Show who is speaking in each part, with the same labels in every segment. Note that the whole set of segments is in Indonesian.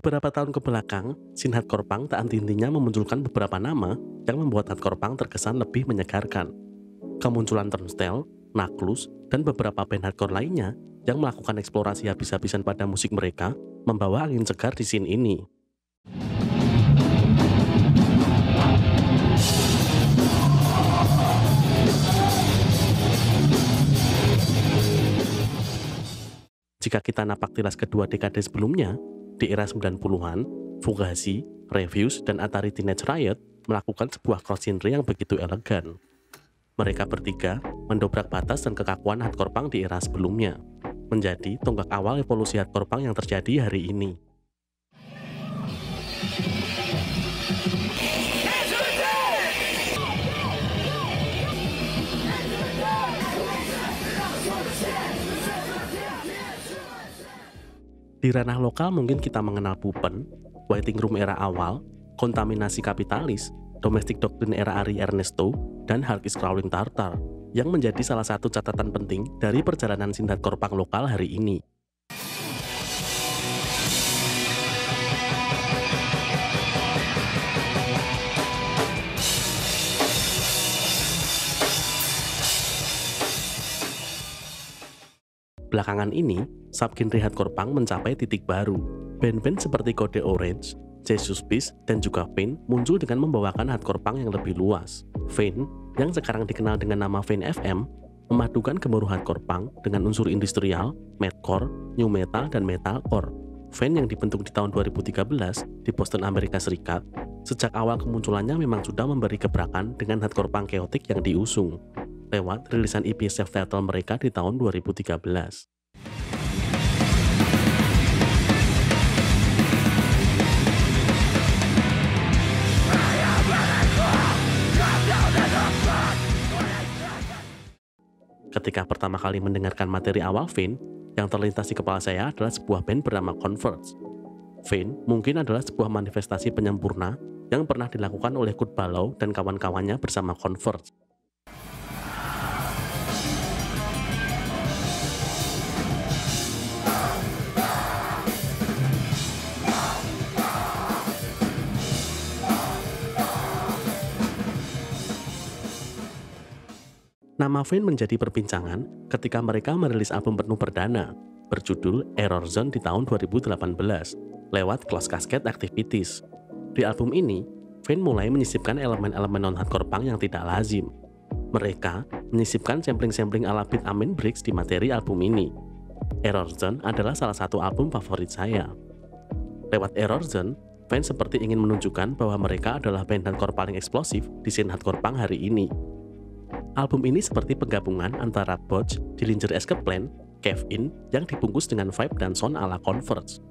Speaker 1: Beberapa tahun ke belakang, scene hardcore punk tak henti-hentinya memunculkan beberapa nama yang membuat hardcore punk terkesan lebih menyegarkan. Kemunculan Turnstile, Naklus, dan beberapa band hardcore lainnya yang melakukan eksplorasi habis-habisan pada musik mereka membawa angin segar di scene ini. Jika kita napak tilas kedua dekade sebelumnya, di era 90-an, Fugazi, Refuse, dan Atari Teenage Riot melakukan sebuah cross-genre yang begitu elegan. Mereka bertiga mendobrak batas dan kekakuan hardcore punk di era sebelumnya, menjadi tonggak awal evolusi hardcore punk yang terjadi hari ini. Di ranah lokal mungkin kita mengenal Pupen, Waiting Room era awal, Kontaminasi Kapitalis, Domestic Doctrine era Ari Ernesto, dan Hulk is Crawling Tartar, yang menjadi salah satu catatan penting dari perjalanan scene hardcore punk lokal hari ini. Belakangan ini, subgenre hardcore punk mencapai titik baru. Band-band seperti Code Orange, Jesus Piece, dan juga Vein muncul dengan membawakan hardcore punk yang lebih luas. Vein, yang sekarang dikenal dengan nama Vein FM, memadukan gemuruh hardcore punk dengan unsur industrial, madcore, new metal, dan metalcore. Vein yang dibentuk di tahun 2013 di Boston, Amerika Serikat, sejak awal kemunculannya memang sudah memberi gebrakan dengan hardcore punk chaotic yang diusung, lewat rilisan EP self-titled mereka di tahun 2013. Ketika pertama kali mendengarkan materi awal Vein, yang terlintas di kepala saya adalah sebuah band bernama Converge. Vein mungkin adalah sebuah manifestasi penyempurna yang pernah dilakukan oleh Kurt Balow dan kawan-kawannya bersama Converge. Nama Vein menjadi perbincangan ketika mereka merilis album penuh perdana berjudul Error Zone di tahun 2018 lewat Closed Casket Activities. Di album ini, Vein mulai menyisipkan elemen-elemen non-hardcore punk yang tidak lazim. Mereka menyisipkan sampling-sampling ala beat Amen Breaks di materi album ini. Error Zone adalah salah satu album favorit saya. Lewat Error Zone, Vein seperti ingin menunjukkan bahwa mereka adalah band hardcore paling eksplosif di scene hardcore punk hari ini. Album ini seperti penggabungan antara Botch, Dillinger Escape Plan, Cave In yang dibungkus dengan vibe dan sound ala Converge.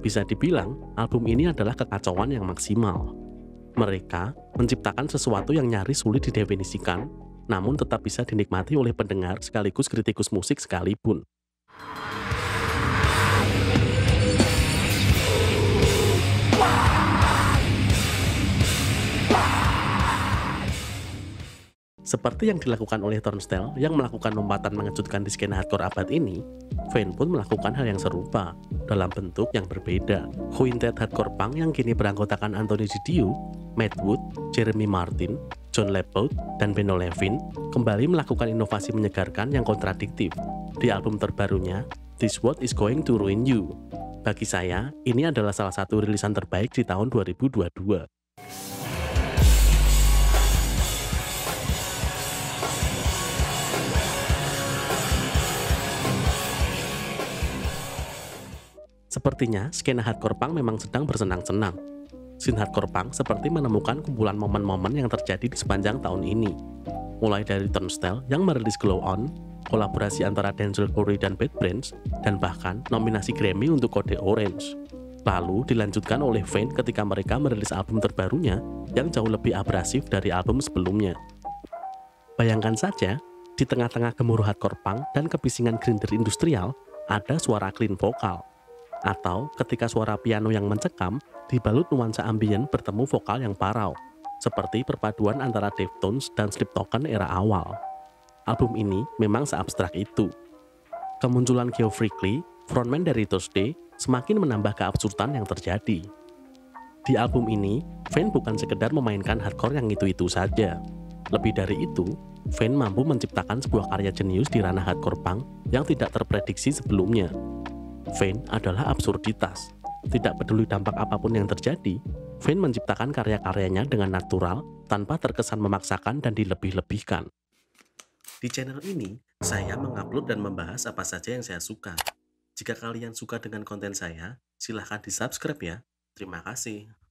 Speaker 1: Bisa dibilang, album ini adalah kekacauan yang maksimal. Mereka menciptakan sesuatu yang nyaris sulit didefinisikan, namun tetap bisa dinikmati oleh pendengar sekaligus kritikus musik sekalipun. Seperti yang dilakukan oleh Turnstile yang melakukan lompatan mengejutkan di skena hardcore abad ini, Vein pun melakukan hal yang serupa, dalam bentuk yang berbeda. Quintet hardcore punk yang kini beranggotakan Anthony Didio, Matt Wood, Jeremy Martin, John Leapold, dan Benno Levin kembali melakukan inovasi menyegarkan yang kontradiktif. Di album terbarunya, This World Is Going to Ruin You. Bagi saya, ini adalah salah satu rilisan terbaik di tahun 2022. Sepertinya, skena hardcore punk memang sedang bersenang-senang. Scene hardcore punk seperti menemukan kumpulan momen-momen yang terjadi di sepanjang tahun ini. Mulai dari Turnstile yang merilis Glow On, kolaborasi antara Denzel Curry dan Bad Brains, dan bahkan nominasi Grammy untuk Code Orange. Lalu dilanjutkan oleh Vein ketika mereka merilis album terbarunya yang jauh lebih abrasif dari album sebelumnya. Bayangkan saja, di tengah-tengah gemuruh hardcore punk dan kebisingan grinder industrial, ada suara clean vokal. Atau ketika suara piano yang mencekam dibalut nuansa ambien bertemu vokal yang parau, seperti perpaduan antara Deftones dan Sleep Token era awal. Album ini memang seabstrak itu. Kemunculan Geoff Rickly, frontman dari Thursday, semakin menambah keabsurdan yang terjadi. Di album ini, Vane bukan sekedar memainkan hardcore yang itu-itu saja. Lebih dari itu, Vane mampu menciptakan sebuah karya jenius di ranah hardcore punk yang tidak terprediksi sebelumnya. Vane adalah absurditas. Tidak peduli dampak apapun yang terjadi, Vane menciptakan karya-karyanya dengan natural, tanpa terkesan memaksakan dan dilebih-lebihkan. Di channel ini, saya mengupload dan membahas apa saja yang saya suka. Jika kalian suka dengan konten saya, silahkan di-subscribe ya. Terima kasih.